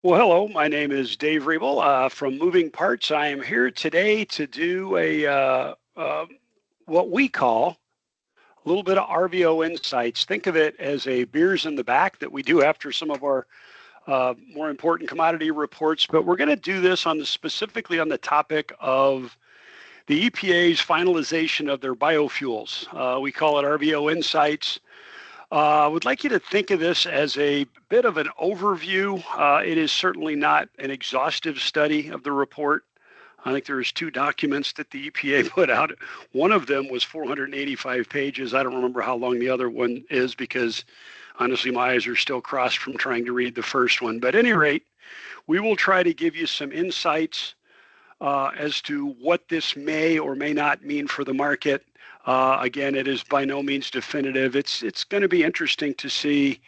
Well, hello, my name is Dave Riebel from Moving Parts. I am here today to do what we call a little bit of RVO insights. Think of it as a beers in the back that we do after some of our more important commodity reports, but we're going to do this specifically on the topic of the EPA's finalization of their biofuels. We call it RVO Insights. I would like you to think of this as a bit of an overview. It is certainly not an exhaustive study of the report. I think there's two documents that the EPA put out. One of them was 485 pages. I don't remember how long the other one is because honestly, my eyes are still crossed from trying to read the first one. But at any rate, we will try to give you some insights as to what this may or may not mean for the market. Again, it is by no means definitive. It's going to be interesting to see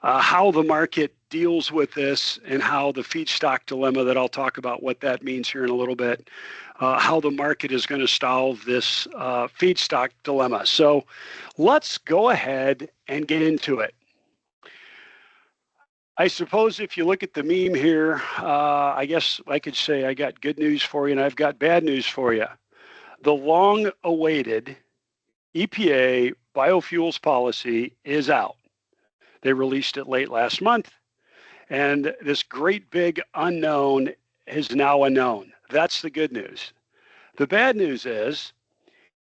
how the market deals with this and how the feedstock dilemma that I'll talk about what that means here in a little bit, how the market is going to solve this feedstock dilemma. So let's go ahead and get into it. I suppose if you look at the meme here, I guess I could say I got good news for you and I've got bad news for you. The long-awaited EPA biofuels policy is out. They released it late last month, and this great big unknown is now a known. That's the good news. The bad news is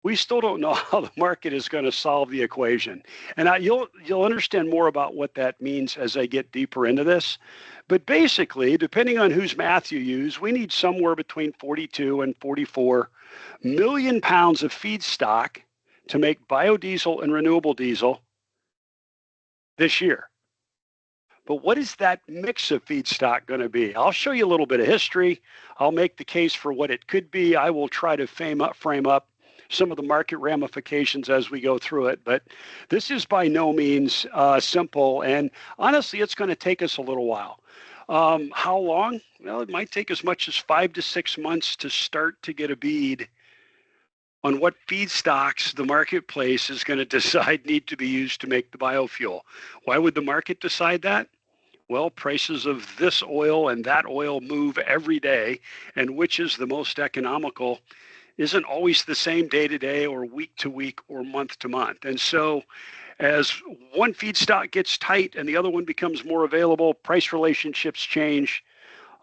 we still don't know how the market is going to solve the equation. And you'll understand more about what that means as I get deeper into this. But basically, depending on whose math you use, we need somewhere between 42 and 44 million pounds of feedstock to make biodiesel and renewable diesel this year. But what is that mix of feedstock going to be? I'll show you a little bit of history. I'll make the case for what it could be. I will try to frame up some of the market ramifications as we go through it. But this is by no means simple. And honestly, it's going to take us a little while. How long? Well, it might take as much as 5 to 6 months to start to get a bead on what feedstocks the marketplace is going to decide need to be used to make the biofuel. Why would the market decide that? Well, prices of this oil and that oil move every day, and which is the most economical isn't always the same day to day or week to week or month to month. And so as one feedstock gets tight and the other one becomes more available, price relationships change,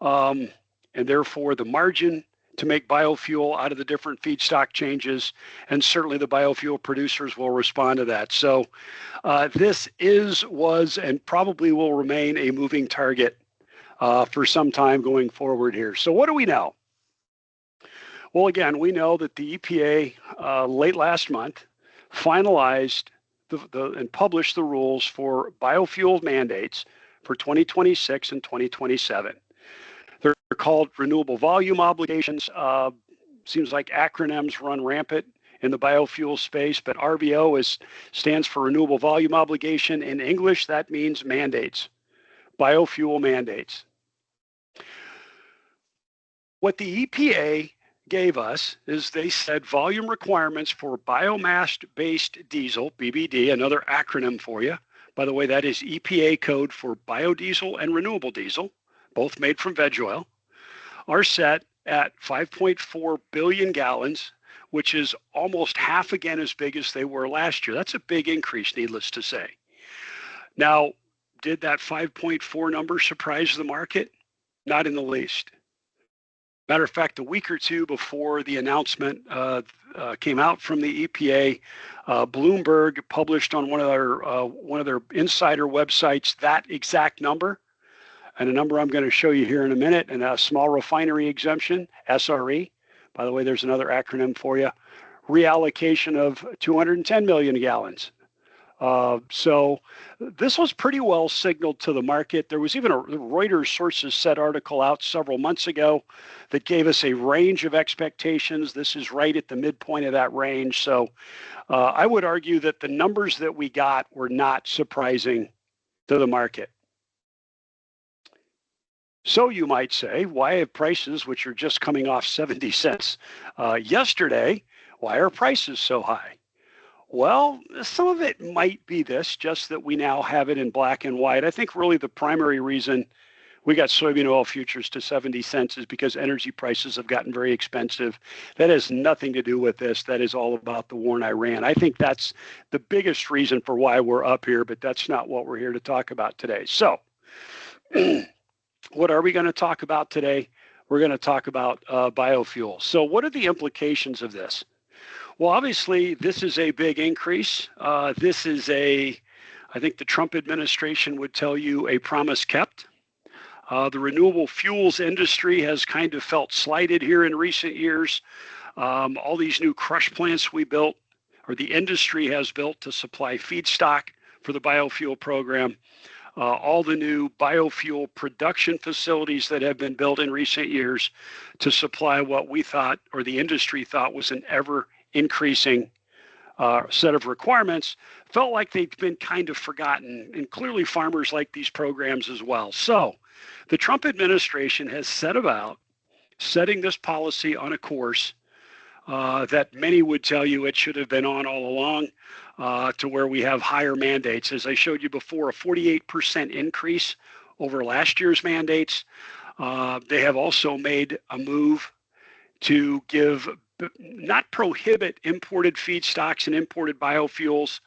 and therefore the margin to make biofuel out of the different feedstock changes, and certainly the biofuel producers will respond to that. So this was, and probably will remain a moving target for some time going forward here. So what do we know? Well, again, we know that the EPA late last month finalized and published the rules for biofuel mandates for 2026 and 2027. They're called renewable volume obligations. Seems like acronyms run rampant in the biofuel space, but RVO stands for renewable volume obligation. In English, that means mandates, biofuel mandates. What the EPA gave us is they said volume requirements for biomass-based diesel, BBD, another acronym for you. By the way, that is EPA code for biodiesel and renewable diesel, both made from veg oil, are set at 5.4 billion gallons, which is almost half again as big as they were last year. That's a big increase, needless to say. Now, did that 5.4 number surprise the market? Not in the least. Matter of fact, a week or two before the announcement came out from the EPA, Bloomberg published on one of their insider websites that exact number, and a number I'm going to show you here in a minute, and a small refinery exemption, SRE. By the way, there's another acronym for you. Reallocation of 210 million gallons. So this was pretty well signaled to the market. There was even a Reuters sources said article out several months ago that gave us a range of expectations. This is right at the midpoint of that range. So I would argue that the numbers that we got were not surprising to the market. So you might say, why have prices, which are just coming off 70 cents yesterday, why are prices so high? Well, some of it might be this, just that we now have it in black and white. I think really the primary reason we got soybean oil futures to 70 cents is because energy prices have gotten very expensive. That has nothing to do with this. That is all about the war in Iran. I think that's the biggest reason for why we're up here, but that's not what we're here to talk about today. So what are we going to talk about today? We're going to talk about biofuels. So what are the implications of this? Well, obviously, this is a big increase. This is I think the Trump administration would tell you, a promise kept. The renewable fuels industry has kind of felt slighted here in recent years. All these new crush plants we built, or the industry has built to supply feedstock for the biofuel program, all the new biofuel production facilities that have been built in recent years to supply what we thought, or the industry thought, was an ever increasing set of requirements, felt like they've been kind of forgotten. And clearly farmers like these programs as well. So the Trump administration has set about setting this policy on a course that many would tell you it should have been on all along, to where we have higher mandates. As I showed you before, a 48% increase over last year's mandates. They have also made a move to not prohibit imported feedstocks and imported biofuels,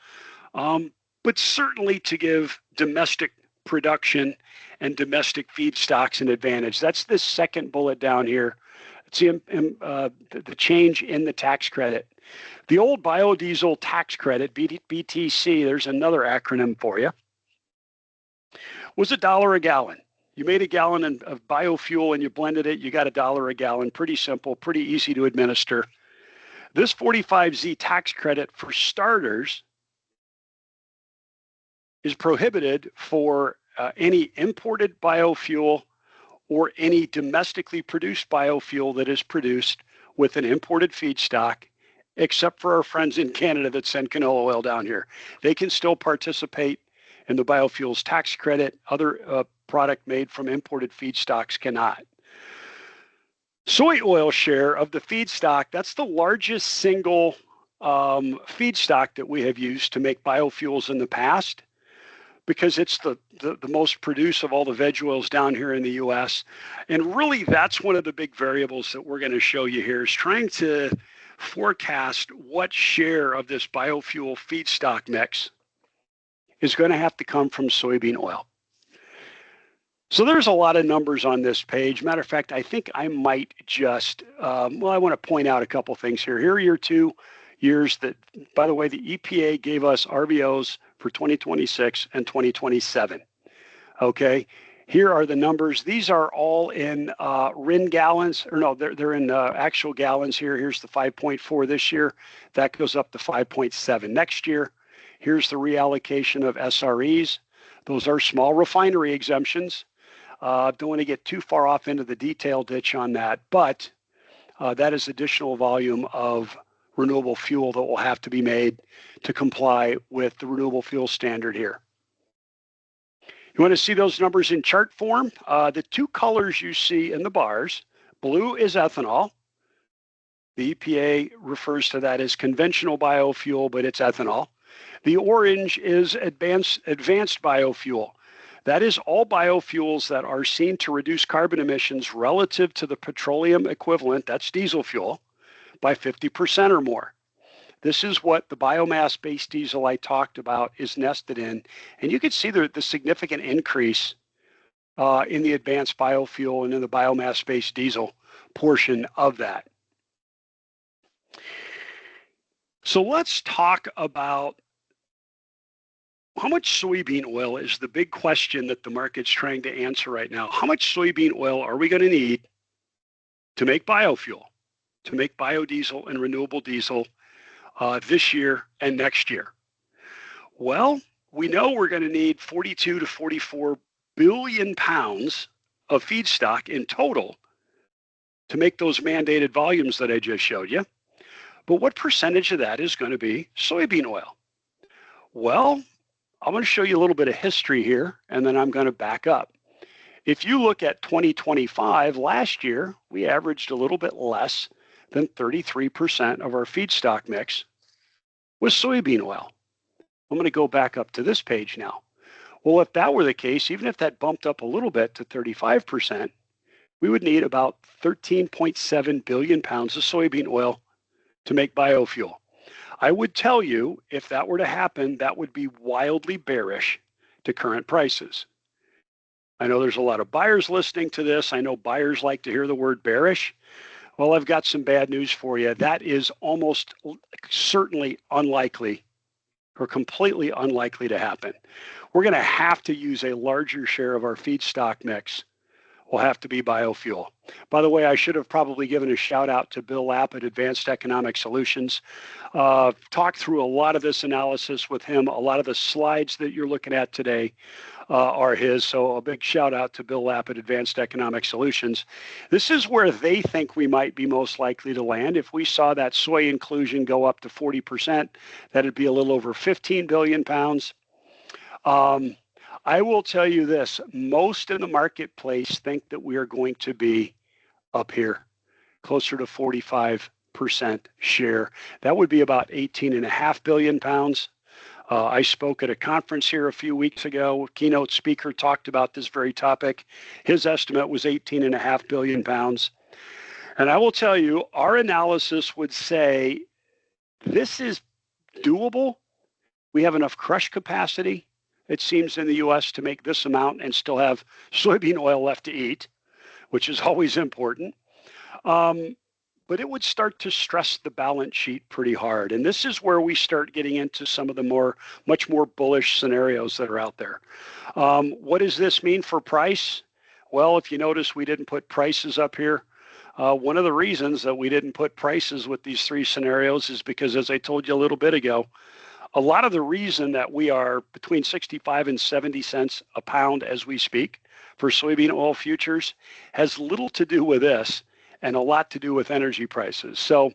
but certainly to give domestic production and domestic feedstocks an advantage. That's the second bullet down here. It's the change in the tax credit. The old biodiesel tax credit, BTC, there's another acronym for you, was $1 a gallon. You made a gallon of biofuel and you blended it, you got $1 a gallon. Pretty simple, pretty easy to administer. This 45Z tax credit, for starters, is prohibited for any imported biofuel or any domestically produced biofuel that is produced with an imported feedstock, except for our friends in Canada that send canola oil down here. They can still participate in the biofuels tax credit. Other product made from imported feedstocks cannot. Soy oil share of the feedstock, that's the largest single feedstock that we have used to make biofuels in the past, because it's the most produced of all the veg oils down here in the U.S. And really, that's one of the big variables that we're going to show you here, is trying to forecast what share of this biofuel feedstock mix is going to have to come from soybean oil. So there's a lot of numbers on this page. Matter of fact, I think I might just, I want to point out a couple things here. Here are your 2 years that, by the way, the EPA gave us RVOs for 2026 and 2027. Okay, here are the numbers. These are all in RIN gallons, or no, they're in actual gallons here. Here's the 5.4 this year. That goes up to 5.7 next year. Here's the reallocation of SREs. Those are small refinery exemptions. Don't want to get too far off into the detail ditch on that, but that is additional volume of renewable fuel that will have to be made to comply with the renewable fuel standard here. You want to see those numbers in chart form? The 2 colors you see in the bars, blue is ethanol. The EPA refers to that as conventional biofuel, but it's ethanol. The orange is advanced biofuel. That is all biofuels that are seen to reduce carbon emissions relative to the petroleum equivalent, that's diesel fuel, by 50% or more. This is what the biomass-based diesel I talked about is nested in. And you can see the significant increase in the advanced biofuel and in the biomass-based diesel portion of that. So let's talk about how much soybean oil is the big question that the market's trying to answer right now. How much soybean oil are we going to need to make biofuel, to make biodiesel and renewable diesel this year and next year? Well, we know we're going to need 42 to 44 billion pounds of feedstock in total to make those mandated volumes that I just showed you. But what percentage of that is going to be soybean oil? Well, I'm going to show you a little bit of history here, and then I'm going to back up. If you look at 2025, last year, we averaged a little bit less than 33% of our feedstock mix was soybean oil. I'm going to go back up to this page now. Well, if that were the case, even if that bumped up a little bit to 35%, we would need about 13.7 billion pounds of soybean oil to make biofuel. I would tell you, if that were to happen, that would be wildly bearish to current prices. I know there's a lot of buyers listening to this. I know buyers like to hear the word bearish. Well, I've got some bad news for you. That is almost certainly unlikely or completely unlikely to happen. We're going to have to use a larger share of our feedstock mix will have to be biofuel. By the way, I should have probably given a shout out to Bill Lapp at Advanced Economic Solutions. Talked through a lot of this analysis with him. A lot of the slides that you're looking at today are his. So a big shout out to Bill Lapp at Advanced Economic Solutions. This is where they think we might be most likely to land. If we saw that soy inclusion go up to 40%, that'd be a little over 15 billion pounds. I will tell you this, most in the marketplace think that we are going to be up here, closer to 45% share. That would be about 18.5 billion pounds. I spoke at a conference here a few weeks ago. Keynote speaker talked about this very topic. His estimate was 18.5 billion pounds. And I will tell you, our analysis would say this is doable. We have enough crush capacity, it seems, in the U.S. to make this amount and still have soybean oil left to eat, which is always important. But it would start to stress the balance sheet pretty hard. And this is where we start getting into some of the much more bullish scenarios that are out there. What does this mean for price? Well, if you notice, we didn't put prices up here. One of the reasons that we didn't put prices with these three scenarios is because, as I told you a little bit ago, a lot of the reason that we are between 65 and 70 cents a pound as we speak for soybean oil futures has little to do with this and a lot to do with energy prices. So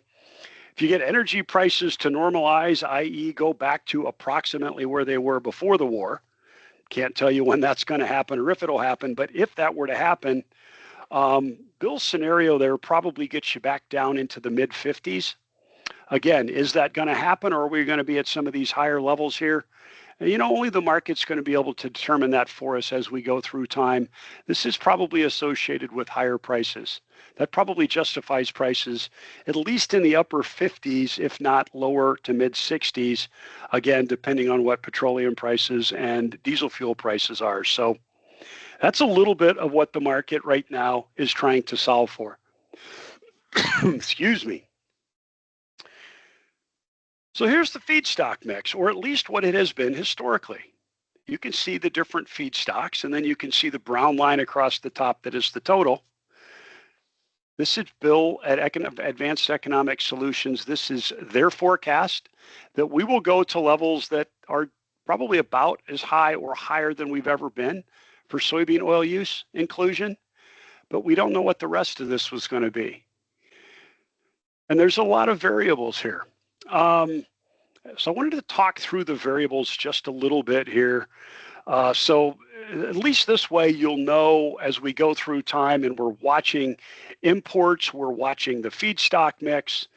if you get energy prices to normalize, i.e. go back to approximately where they were before the war, can't tell you when that's going to happen or if it'll happen, but if that were to happen, Bill's scenario there probably gets you back down into the mid 50s. Again, is that going to happen, or are we going to be at some of these higher levels here? You know, only the market's going to be able to determine that for us as we go through time. This is probably associated with higher prices. That probably justifies prices at least in the upper 50s, if not lower to mid 60s, again, depending on what petroleum prices and diesel fuel prices are. So that's a little bit of what the market right now is trying to solve for. Excuse me. So here's the feedstock mix, or at least what it has been historically. You can see the different feedstocks, and then you can see the brown line across the top that is the total. This is Bill at Advanced Economic Solutions. This is their forecast that we will go to levels that are probably about as high or higher than we've ever been for soybean oil use inclusion, but we don't know what the rest of this was going to be. And there's a lot of variables here. So I wanted to talk through the variables just a little bit here. So at least this way, you'll know as we go through time and we're watching imports, we're watching the feedstock mix.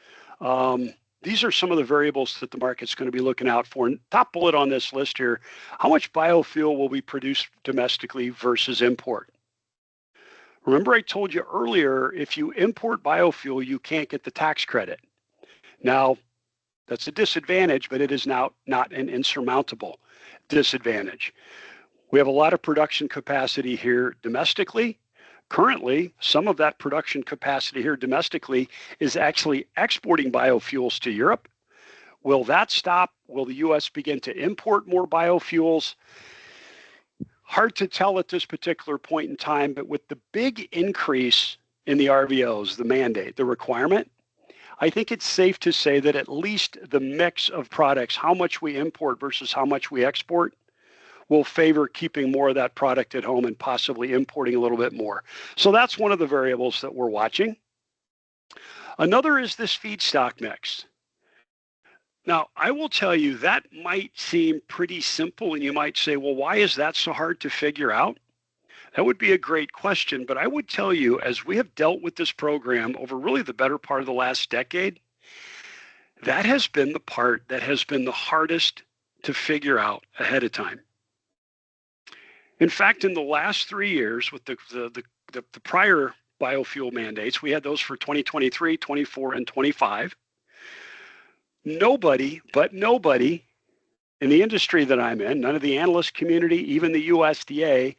These are some of the variables that the market's going to be looking out for. And top bullet on this list here, how much biofuel will be produced domestically versus import? Remember I told you earlier, if you import biofuel, you can't get the tax credit. Now, that's a disadvantage, but it is now not an insurmountable disadvantage. We have a lot of production capacity here domestically. Currently, some of that production capacity here domestically is actually exporting biofuels to Europe. Will that stop? Will the U.S. begin to import more biofuels? Hard to tell at this particular point in time, but with the big increase in the RVOs, the mandate, the requirement, I think it's safe to say that at least the mix of products, how much we import versus how much we export, will favor keeping more of that product at home and possibly importing a little bit more. So that's one of the variables that we're watching. Another is this feedstock mix. Now, I will tell you that might seem pretty simple, and you might say, well, why is that so hard to figure out? That would be a great question, but I would tell you, as we have dealt with this program over really the better part of the last decade, that has been the part that has been the hardest to figure out ahead of time. In fact, in the last 3 years with the prior biofuel mandates, we had those for 2023, 24, and 25. Nobody in the industry that I'm in, none of the analyst community, even the USDA,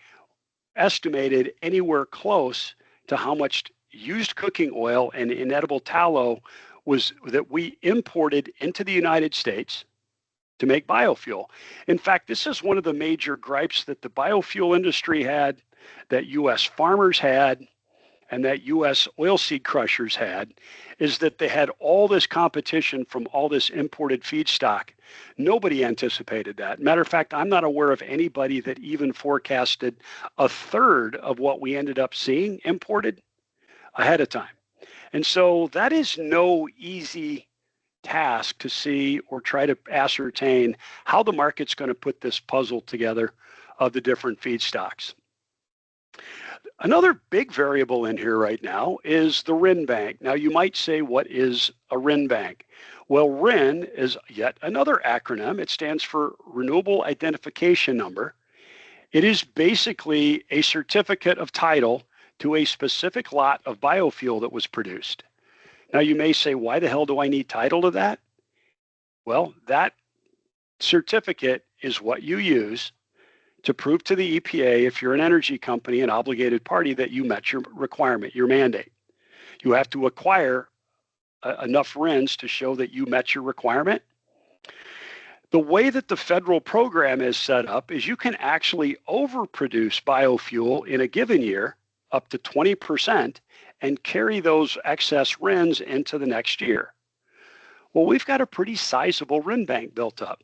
estimated anywhere close to how much used cooking oil and inedible tallow was that we imported into the United States to make biofuel. In fact, this is one of the major gripes that the biofuel industry had, that U.S. farmers had, and that U.S. oilseed crushers had, is that they had all this competition from all this imported feedstock. Nobody anticipated that. Matter of fact, I'm not aware of anybody that even forecasted a third of what we ended up seeing imported ahead of time. And so that is no easy task to see or try to ascertain how the market's going to put this puzzle together of the different feedstocks. Another big variable in here right now is the RIN bank. Now you might say, what is a RIN bank? Well, RIN is yet another acronym. It stands for Renewable Identification Number. It is basically a certificate of title to a specific lot of biofuel that was produced. Now you may say, why the hell do I need title to that? Well, that certificate is what you use to prove to the EPA, if you're an energy company, an obligated party, that you met your requirement, your mandate. You have to acquire enough RINs to show that you met your requirement. The way that the federal program is set up is you can actually overproduce biofuel in a given year up to 20% and carry those excess RINs into the next year. Well, we've got a pretty sizable RIN bank built up.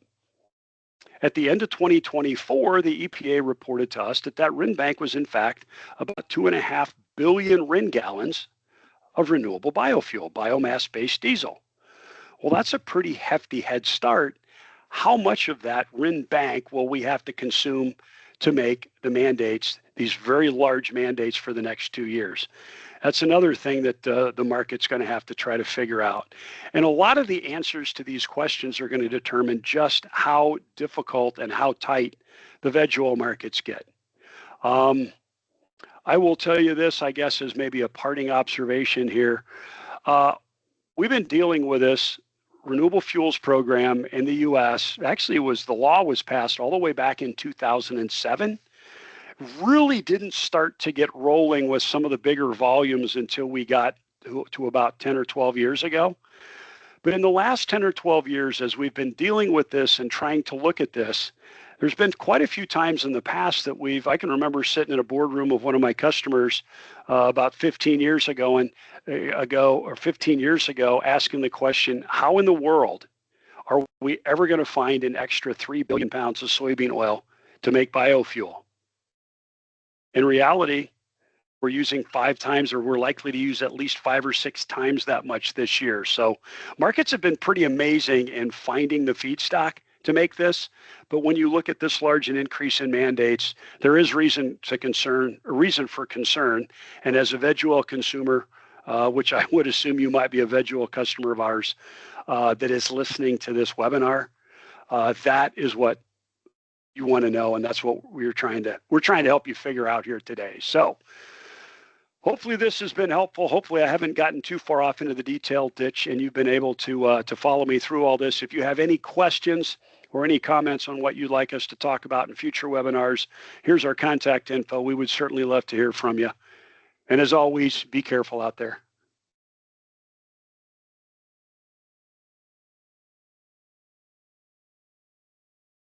At the end of 2024, the EPA reported to us that that RIN bank was in fact about 2.5 billion RIN gallons of renewable biofuel, biomass-based diesel. Well, that's a pretty hefty head start. How much of that RIN bank will we have to consume to make the mandates, these very large mandates for the next 2 years? That's another thing that the market's going to have to try to figure out. And a lot of the answers to these questions are going to determine just how difficult and how tight the veg oil markets get. I will tell you this, I guess, as maybe a parting observation here. We've been dealing with this renewable fuels program in the U.S. Actually, the law was passed all the way back in 2007. Really didn't start to get rolling with some of the bigger volumes until we got to about 10 or 12 years ago. But in the last 10 or 12 years, as we've been dealing with this and trying to look at this, there's been quite a few times in the past that I can remember sitting in a boardroom of one of my customers about 15 years ago, asking the question, how in the world are we ever going to find an extra 3 billion pounds of soybean oil to make biofuel? In reality, we're using 5 times, or we're likely to use at least 5 or 6 times that much this year. So markets have been pretty amazing in finding the feedstock to make this. But when you look at this large an increase in mandates, there is reason for concern. And as a veg oil consumer, which I would assume you might be a veg oil customer of ours that is listening to this webinar, that is what you want to know, and that's what we're trying to help you figure out here today. So hopefully this has been helpful. Hopefully I haven't gotten too far off into the detail ditch and you've been able to follow me through all this. If you have any questions or any comments on what you'd like us to talk about in future webinars, here's our contact info. We would certainly love to hear from you. And as always, be careful out there.